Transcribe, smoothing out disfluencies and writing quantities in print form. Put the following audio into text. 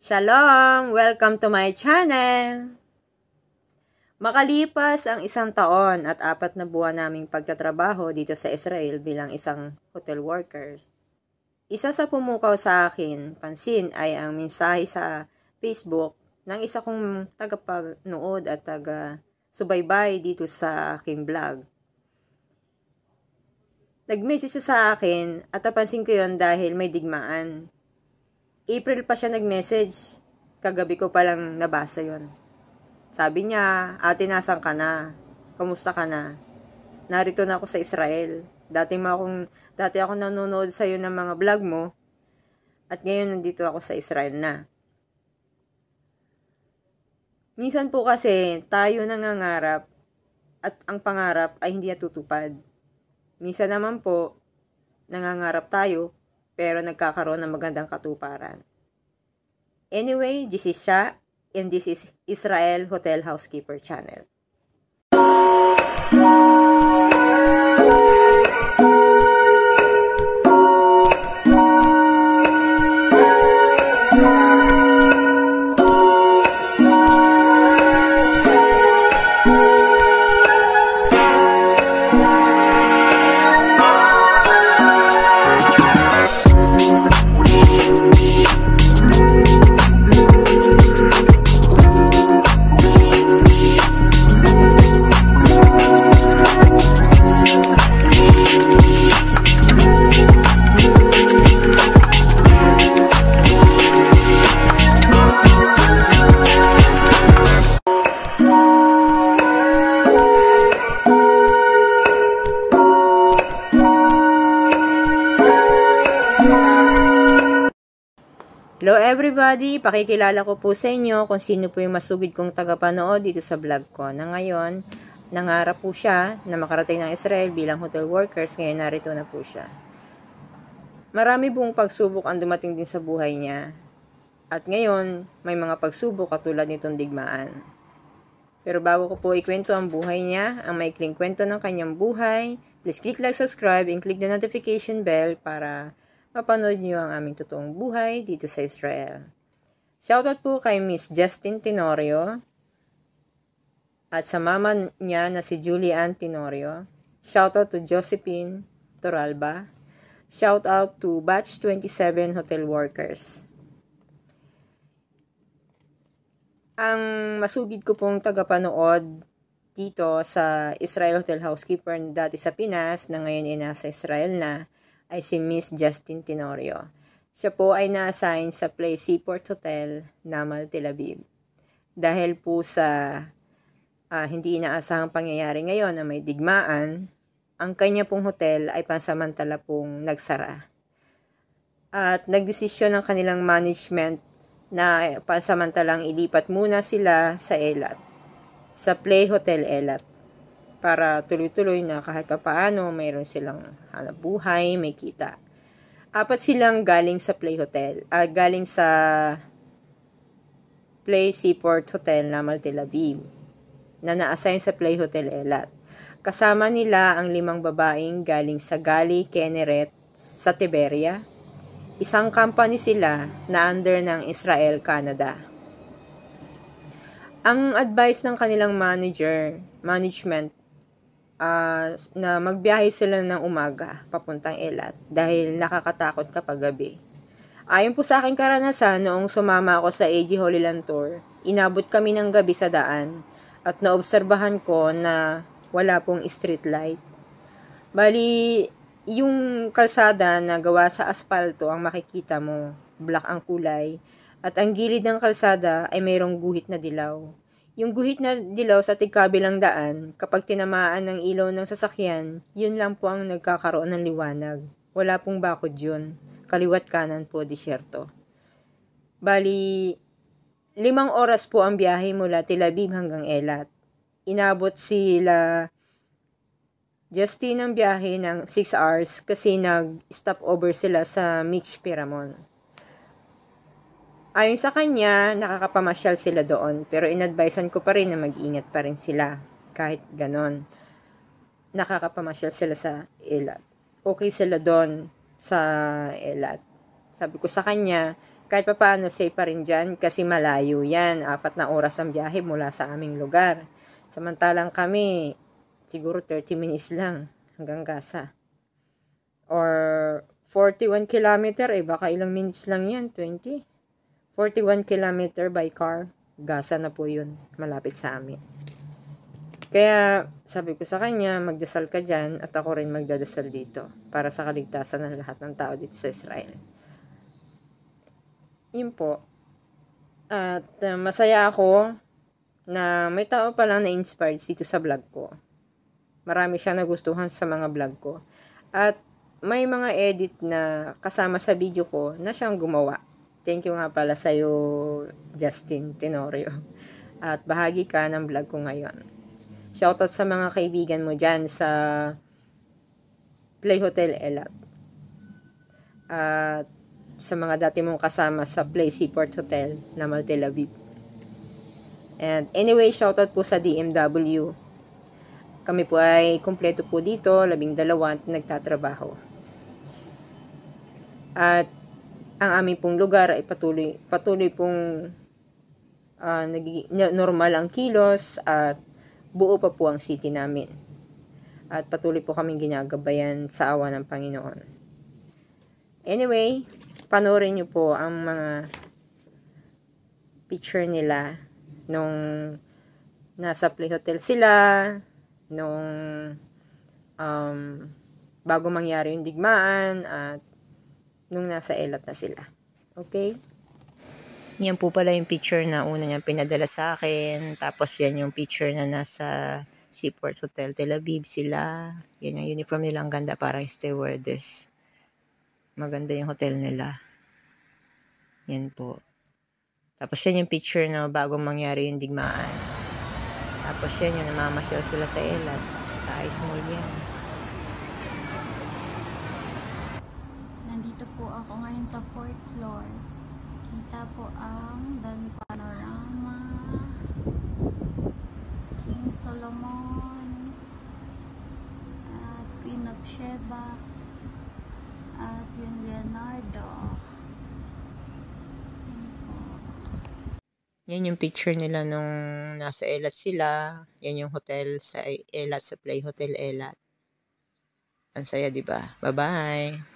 Shalom! Welcome to my channel! Makalipas ang 1 taon at 4 na buwan naming pagtatrabaho dito sa Israel bilang isang hotel workers, isa sa pumukaw sa akin pansin ay ang mensahe sa Facebook ng isa kong tagapanood at taga-subaybay dito sa aking vlog. Nag-message sa akin at napansin ko yon dahil may digmaan. April pa siya nag-message. Kagabi ko palang nabasa yon. Sabi niya, ate, nasan ka na? Kamusta ka na? Narito na ako sa Israel. Dati ako nanonood sa iyo ng mga vlog mo. At ngayon nandito ako sa Israel na. Minsan po kasi tayo nangangarap at ang pangarap ay hindi natutupad. Minsan naman po, nangangarap tayo pero nagkakaroon ng magandang katuparan. Anyway, this is Sha, and this is Israel Hotel Housekeeper Channel. Hello everybody! Pakikilala ko po sa inyo kung sino po yung masugid kong tagapanood dito sa vlog ko. Na ngayon, nangarap po siya na makarating ng Israel bilang hotel workers. Ngayon narito na po siya. Marami pong pagsubok ang dumating din sa buhay niya. At ngayon, may mga pagsubok katulad nitong digmaan. Pero bago ko po ikwento ang buhay niya, ang maikling kwento ng kanyang buhay, please click like, subscribe, and click the notification bell para mapanood niyo ang aming totoong buhay dito sa Israel. Shoutout po kay Miss Justin Tenorio at sa mama niya na si Julian Tenorio. Shoutout to Josephine Toralba. Shoutout to Batch 27 Hotel Workers. Ang masugid ko pong tagapanood dito sa Israel Hotel Housekeeper dati sa Pinas na ngayon ay nasa Israel na ay si Miss Justin Tenorio. Siya po ay na-assign sa Place Seaport Hotel, Namal, Tel Aviv. Dahil po sa hindi inaasahang pangyayari ngayon na may digmaan, ang kanya pong hotel ay pansamantala pong nagsara. At nagdesisyon ng kanilang management na pansamantalang ilipat muna sila sa Eilat, sa Play Hotel Eilat, para tuloy-tuloy na kahit papaano mayroon silang hanap buhay, may kita. 4 silang galing sa Play Hotel, galing sa Play Seaport Hotel Namal Tel Aviv, na na-assign sa Play Hotel Eilat. Kasama nila ang 5 babaeng galing sa Gali Kinneret sa Tiberia. Isang company sila na under ng Israel, Canada. Ang advice ng kanilang management, na magbiyahe sila ng umaga papuntang Eilat dahil nakakatakot kapag gabi. Ayon po sa aking karanasan, noong sumama ako sa AG Holy Land Tour, inabot kami ng gabi sa daan at naobserbahan ko na wala pong street light. Bali, yung kalsada na gawa sa asfalto ang makikita mo, black ang kulay, at ang gilid ng kalsada ay mayroong guhit na dilaw. Yung guhit na dilaw sa tigkabilang daan, kapag tinamaan ng ilaw ng sasakyan, yun lang po ang nagkakaroon ng liwanag. Wala pong bakod yun. Kaliwat kanan po, disyerto. Bali, 5 oras po ang biyahe mula Tel Aviv hanggang Eilat. Inabot sila Justin ng biyahe ng 6 hours kasi nag-stop over sila sa Mich Piramon. Ayon sa kanya, nakakapamasyal sila doon, pero inadvisean ko pa rin na mag-ingat pa rin sila. Kahit ganon, nakakapamasyal sila sa Eilat. Okay sila doon sa Eilat. Sabi ko sa kanya, Kahit pa paano, safe pa rin dyan kasi malayo yan. 4 na oras ang biyahe mula sa aming lugar. Samantalang kami, siguro 30 minutes lang hanggang Gaza. Or 41 kilometer, baka ilang minutes lang yan, 20. 41 kilometer by car, Gaza na po yun, malapit sa amin. Kaya sabi ko sa kanya, magdasal ka dyan at ako rin magdadasal dito para sa kaligtasan ng lahat ng tao dito sa Israel. Yun po. At masaya ako na may tao palang na-inspired dito sa vlog ko. Marami siya nagustuhan sa mga vlog ko. At may mga edit na kasama sa video ko na siyang gumawa. Thank you nga pala sa'yo, Justin Tenorio. At bahagi ka ng vlog ko ngayon. Shoutout sa mga kaibigan mo dyan sa Play Hotel Elat. At sa mga dati mong kasama sa Play Seaport Hotel na Tel Aviv. And anyway, shoutout po sa DMW. Kami po ay kumpleto po dito, 12 nagtatrabaho. At ang aming pong lugar ay patuloy pong normal ang kilos at buo pa po ang city namin. At patuloy po kaming ginagabayan sa awa ng Panginoon. Anyway, panoorin niyo po ang mga picture nila nung nasa Play Hotel sila, nung bago mangyari yung digmaan, at nung nasa Elat na sila. Okay? Yan po pala yung picture na una niyang pinadala sa akin. Tapos yan yung picture na nasa Seaport Hotel Tel Aviv sila. Yan yung uniform nila, ang ganda, parang stewardess. Maganda yung hotel nila. Yan po. Tapos yan yung picture na bago mangyari yung digmaan. Tapos yan yung namamasyal sila sa Elat. Sa Ice Mall yan. Nandito po ako ngayon sa 4th floor. Kita po ang Dan Panorama, King Solomon, at Queen of Sheba, at yung Leonardo. Yan yung picture nila nung nasa Elat sila. Yan yung hotel sa Elat, sa Play Hotel Elat. Ang saya, diba? Bye-bye!